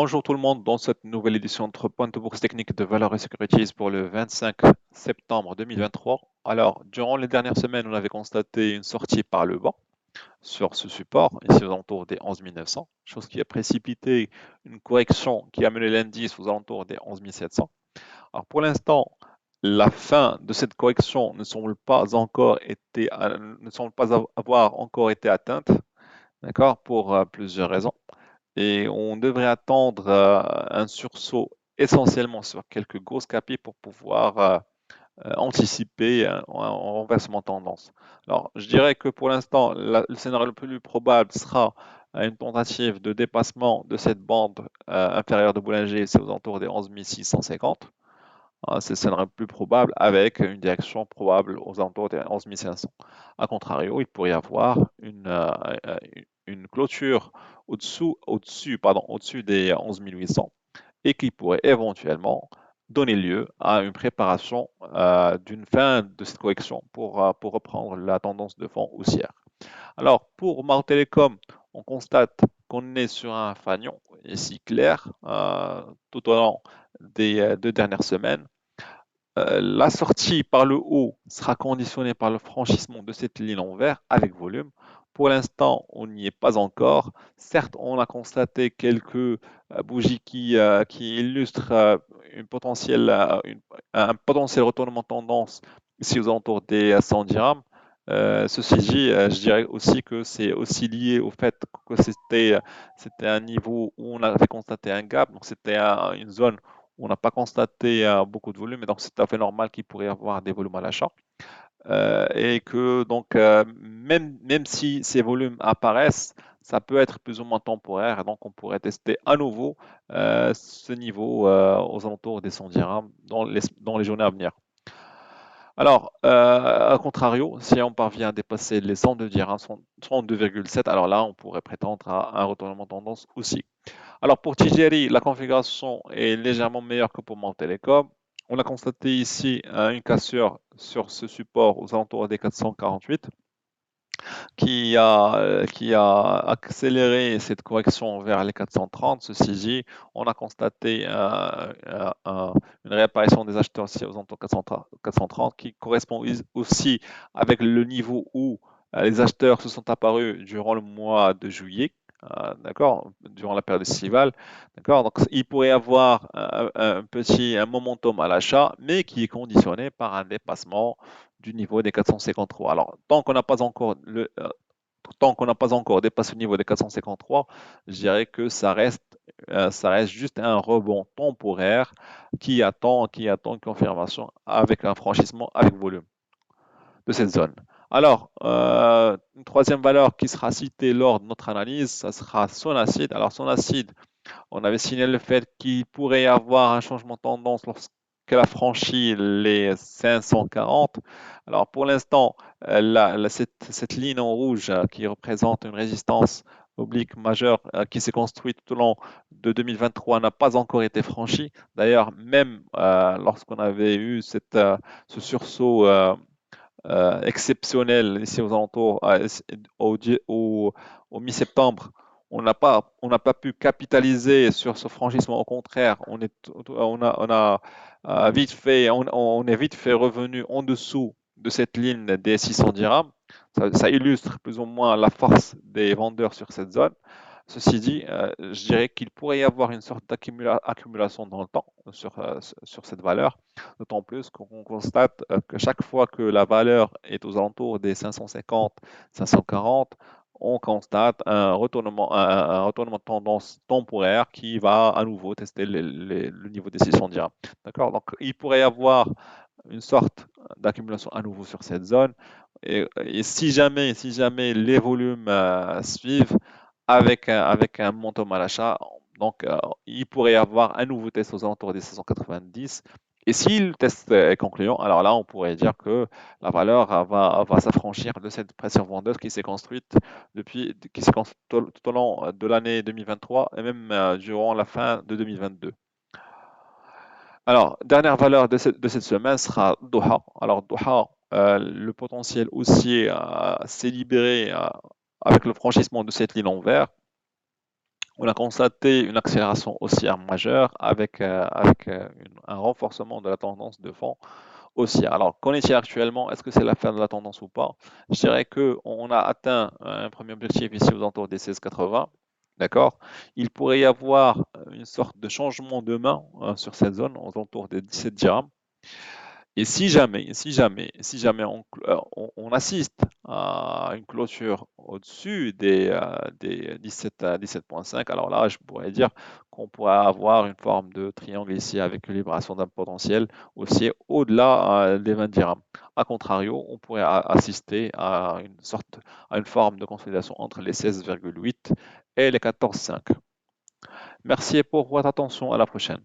Bonjour tout le monde, dans cette nouvelle édition de Point de bourse technique de valeurs et securities pour le 25 septembre 2023. Alors, durant les dernières semaines, on avait constaté une sortie par le bas sur ce support, ici aux alentours des 11 900, chose qui a précipité une correction qui a mené l'indice aux alentours des 11 700. Alors, pour l'instant, la fin de cette correction ne semble pas avoir encore été atteinte, d'accord, pour plusieurs raisons. Et on devrait attendre un sursaut essentiellement sur quelques grosses capis pour pouvoir anticiper un renversement de tendance. Alors, je dirais que pour l'instant, le scénario le plus probable sera une tentative de dépassement de cette bande inférieure de Bollinger, c'est aux alentours des 11 650. C'est le scénario le plus probable avec une direction probable aux alentours des 11 500. A contrario, il pourrait y avoir une clôture au-dessus des 11 800 et qui pourrait éventuellement donner lieu à une préparation d'une fin de cette correction pour reprendre la tendance de fond haussière. Alors, pour Mao Telecom, on constate qu'on est sur un fanion ici clair tout au long des 2 dernières semaines. La sortie par le haut sera conditionnée par le franchissement de cette ligne en vert avec volume. Pour l'instant, on n'y est pas encore. Certes, on a constaté quelques bougies qui illustrent un potentiel retournement de tendance ici aux alentours des 100 dirhams. Ceci dit, je dirais aussi que c'est aussi lié au fait que c'était un niveau où on avait constaté un gap, donc c'était une zone où on n'a pas constaté beaucoup de volume, et donc c'est tout à fait normal qu'il pourrait y avoir des volumes à l'achat. Et que donc même si ces volumes apparaissent, ça peut être plus ou moins temporaire, et donc on pourrait tester à nouveau ce niveau aux alentours des 100 dirhams dans les journées à venir. Alors, à contrario, si on parvient à dépasser les 102 dirhams, 102,7, alors là, on pourrait prétendre à un retournement de tendance aussi. Alors, pour TGRI, la configuration est légèrement meilleure que pour mon télécom. On a constaté ici une cassure sur ce support aux alentours des 448 qui a accéléré cette correction vers les 430. Ceci dit, on a constaté une réapparition des acheteurs ici aux alentours 430 qui correspond aussi avec le niveau où les acheteurs se sont apparus durant le mois de juillet. D'accord, durant la période estivale, d'accord. Donc, il pourrait y avoir un momentum à l'achat, mais qui est conditionné par un dépassement du niveau des 453. Alors, tant qu'on n'a pas encore dépassé le niveau des 453, je dirais que ça reste juste un rebond temporaire qui attend une confirmation avec un franchissement avec volume de cette zone. Alors, une troisième valeur qui sera citée lors de notre analyse, ça sera Sonacid. Alors, Sonacid, on avait signalé le fait qu'il pourrait y avoir un changement de tendance lorsqu'elle a franchi les 540. Alors pour l'instant, cette ligne en rouge qui représente une résistance oblique majeure qui s'est construite tout au long de 2023 n'a pas encore été franchie. D'ailleurs, même lorsqu'on avait eu ce sursaut exceptionnel ici aux alentours, au mi-septembre, on n'a pas pu capitaliser sur ce franchissement. Au contraire, on est vite fait revenu en dessous de cette ligne des 600 dirhams. Ça illustre plus ou moins la force des vendeurs sur cette zone. Ceci dit, je dirais qu'il pourrait y avoir une sorte d'accumulation dans le temps sur cette valeur, d'autant plus qu'on constate que chaque fois que la valeur est aux alentours des 550, 540, on constate un retournement de tendance temporaire qui va à nouveau tester le niveau des 600 dirhams. D'accord? Donc, il pourrait y avoir une sorte d'accumulation à nouveau sur cette zone. Et si jamais les volumes suivent avec un momentum à l'achat, donc il pourrait y avoir un nouveau test aux alentours des 690. Et si le test est concluant, alors là, on pourrait dire que la valeur va s'affranchir de cette pression vendeuse qui s'est construite tout au long de l'année 2023 et même durant la fin de 2022. Alors, dernière valeur de cette semaine sera Doha. Alors, Doha, le potentiel haussier s'est libéré avec le franchissement de cette ligne en vert. On a constaté une accélération haussière majeure avec un renforcement de la tendance de fond haussière. Alors, qu'en est-il actuellement? Est-ce que c'est la fin de la tendance ou pas? Je dirais qu'on a atteint un premier objectif ici aux alentours des 16,80. D'accord? Il pourrait y avoir une sorte de changement de main sur cette zone aux alentours des 17 dirhams. Et si jamais on assiste à une clôture au-dessus des 17, 17,5, alors là, je pourrais dire qu'on pourrait avoir une forme de triangle ici avec une libération d'un potentiel aussi au-delà des 20 dirhams. A contrario, on pourrait assister à une forme de consolidation entre les 16,8 et les 14,5. Merci pour votre attention. À la prochaine.